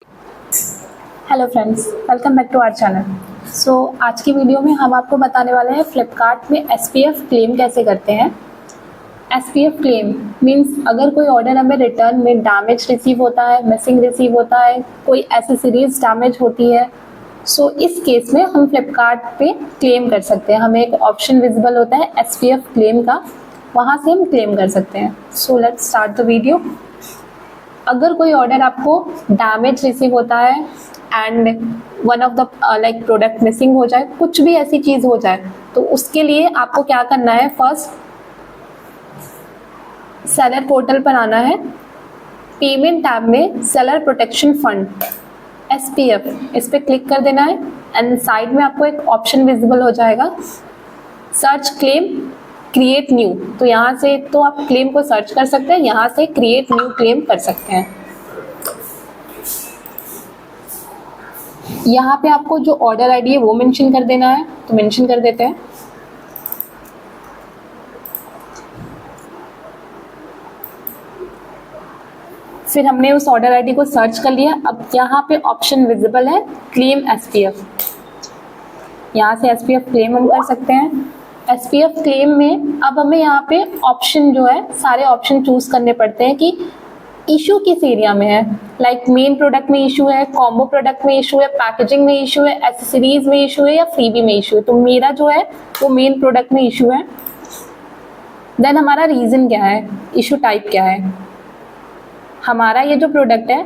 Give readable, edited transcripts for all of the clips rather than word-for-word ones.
Hello friends, welcome back to our channel. आज की video में हम आपको बताने वाले हैं फ्लिपकार्ट में एसपीएफ क्लेम कैसे करते हैं। एसपीएफ क्लेम मींस अगर कोई ऑर्डर हमें रिटर्न में डैमेज रिसीव होता है, मिसिंग रिसीव होता है, कोई एसेसरीज डैमेज होती है, इस केस में हम फ्लिपकार्ट पे क्लेम कर सकते हैं। हमें एक ऑप्शन विजिबल होता है एसपीएफ क्लेम का, वहाँ से हम क्लेम कर सकते हैं। Let's start the video. अगर कोई ऑर्डर आपको डैमेज रिसीव होता है and one of the like product missing हो जाए, कुछ भी ऐसी चीज़ हो जाए, तो उसके लिए आपको क्या करना है, फर्स्ट सेलर पोर्टल पर आना है। पेमेंट टैब में सेलर प्रोटेक्शन फंड एसपीएफ, इस पर क्लिक कर देना है एंड साइड में आपको एक ऑप्शन विजिबल हो जाएगा, सर्च क्लेम क्रिएट न्यू। तो यहाँ से तो आप क्लेम को सर्च कर सकते हैं, यहाँ से क्रिएट न्यू क्लेम कर सकते हैं। यहाँ पे आपको जो ऑर्डर आईडी है वो मेंशन कर देना है, तो मेंशन कर देते हैं। फिर हमने उस ऑर्डर आईडी को सर्च कर लिया। अब यहाँ पे ऑप्शन विजिबल है क्लेम एसपीएफ, यहाँ से एसपीएफ क्लेम हम कर सकते हैं। एसपीएफ क्लेम में अब हमें यहाँ पे ऑप्शन जो है, सारे ऑप्शन चूज करने पड़ते हैं कि इशू किस एरिया में है। लाइक मेन प्रोडक्ट में इशू है, कॉम्बो प्रोडक्ट में इशू है, पैकेजिंग में इशू है, एसेसरीज में इशू है या फ्रीबी में इशू है। तो मेरा जो है वो मेन प्रोडक्ट में इशू है। देन हमारा रीजन क्या है, इशू टाइप क्या है। हमारा ये जो प्रोडक्ट है,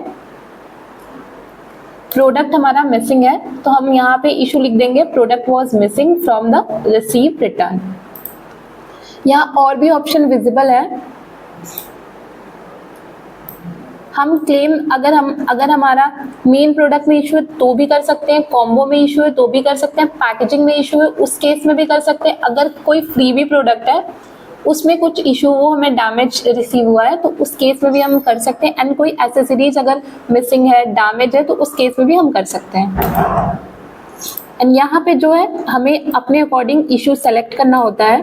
प्रोडक्ट हमारा मिसिंग है, तो हम यहाँ पे इशू लिख देंगे product was missing from the receive return. यहाँ और भी ऑप्शन विजिबल है। हम क्लेम अगर हमारा मेन प्रोडक्ट में इशू है तो भी कर सकते हैं, कॉम्बो में इशू है तो भी कर सकते हैं, पैकेजिंग में इशू है उस केस में भी कर सकते हैं। अगर कोई फ्रीबी प्रोडक्ट है उसमें कुछ इशू, वो हमें डैमेज रिसीव हुआ है, तो उस केस में भी हम कर सकते हैं। एंड कोई एसेसरीज अगर मिसिंग है, डैमेज है, तो उस केस में भी हम कर सकते हैं। एंड यहाँ पे जो है हमें अपने अकॉर्डिंग इशू सेलेक्ट करना होता है।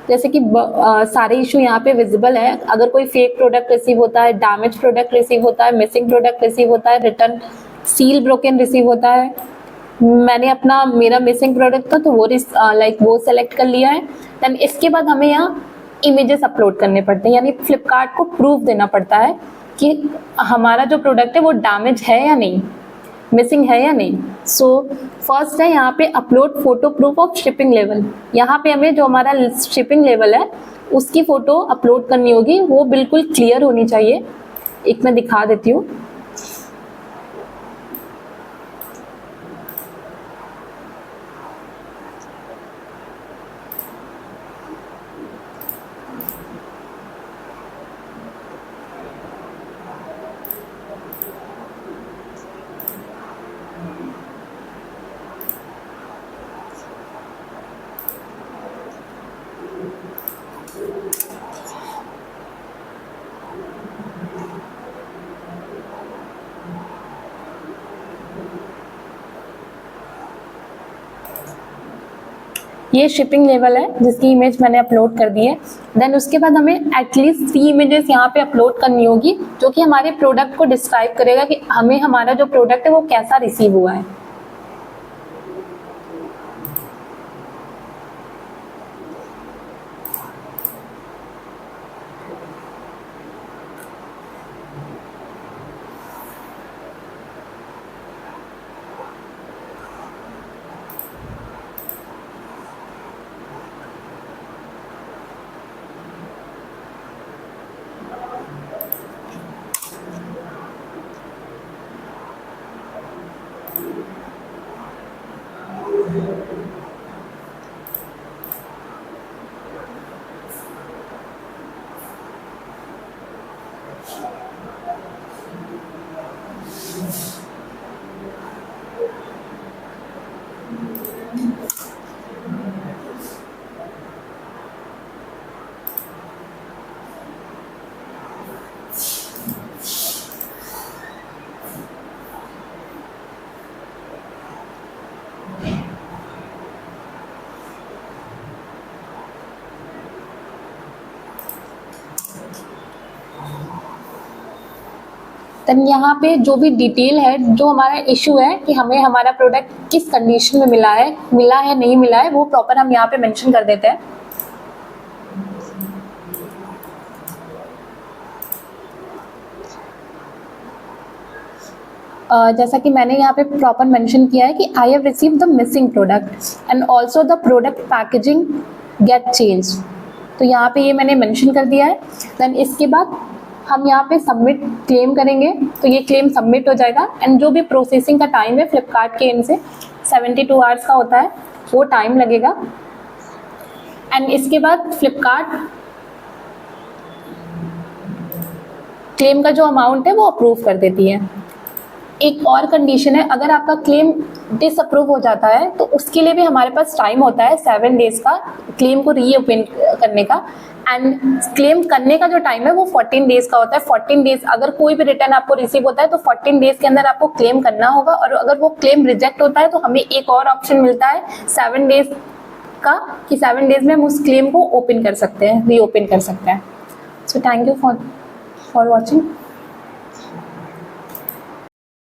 जैसे कि सारे इशू यहाँ पे विजिबल है। अगर कोई फेक प्रोडक्ट रिसीव होता है, डैमेज प्रोडक्ट रिसीव होता है, मिसिंग प्रोडक्ट रिसीव होता है, रिटर्न सील ब्रोकन रिसीव होता है। मैंने मेरा मिसिंग प्रोडक्ट था तो वो वो सेलेक्ट कर लिया है। देन इसके बाद हमें यहाँ इमेजेस अपलोड करने पड़ते हैं, यानी फ्लिपकार्ट को प्रूफ देना पड़ता है कि हमारा जो प्रोडक्ट है वो डैमेज है या नहीं, मिसिंग है या नहीं। फर्स्ट है यहाँ पे upload photo proof of shipping level. यहाँ पे हमें जो हमारा शिपिंग लेवल है उसकी फोटो अपलोड करनी होगी, वो बिल्कुल क्लियर होनी चाहिए। एक मैं दिखा देती हूँ। ये शिपिंग लेवल है जिसकी इमेज मैंने अपलोड कर दी है। देन उसके बाद हमें एटलीस्ट 3 इमेजेस यहाँ पे अपलोड करनी होगी, जो कि हमारे प्रोडक्ट को डिस्क्राइब करेगा कि हमें हमारा जो प्रोडक्ट है वो कैसा रिसीव हुआ है। देन यहाँ पे जो भी डिटेल है, जो हमारा इशू है कि हमें हमारा प्रोडक्ट किस कंडीशन में मिला है नहीं मिला है, वो प्रॉपर हम यहाँ पे मेंशन कर देते हैं। जैसा कि मैंने यहाँ पे प्रॉपर मेंशन किया है कि I have receive the missing product and also the product packaging get change, तो यहाँ पे ये मैंने मेंशन कर दिया है। देन इसके बाद हम यहाँ पे सबमिट क्लेम करेंगे, तो ये क्लेम सबमिट हो जाएगा। एंड जो भी प्रोसेसिंग का टाइम है फ्लिपकार्ट के एंड से 72 आवर्स का होता है, वो टाइम लगेगा। एंड इसके बाद फ्लिपकार्ट क्लेम का जो अमाउंट है वो अप्रूव कर देती है। एक और कंडीशन है, अगर आपका क्लेम डिसअप्रूव हो जाता है तो उसके लिए भी हमारे पास टाइम होता है 7 डेज का क्लेम को रीओपन करने का। एंड क्लेम करने का जो टाइम है वो 14 डेज का होता है। 14 डेज अगर कोई भी रिटर्न आपको रिसीव होता है तो 14 डेज के अंदर आपको क्लेम करना होगा, और अगर वो क्लेम रिजेक्ट होता है तो हमें एक और ऑप्शन मिलता है 7 डेज का, कि 7 डेज में हम उस क्लेम को ओपन कर सकते हैं, रीओपन कर सकते हैं। So thank you for watching.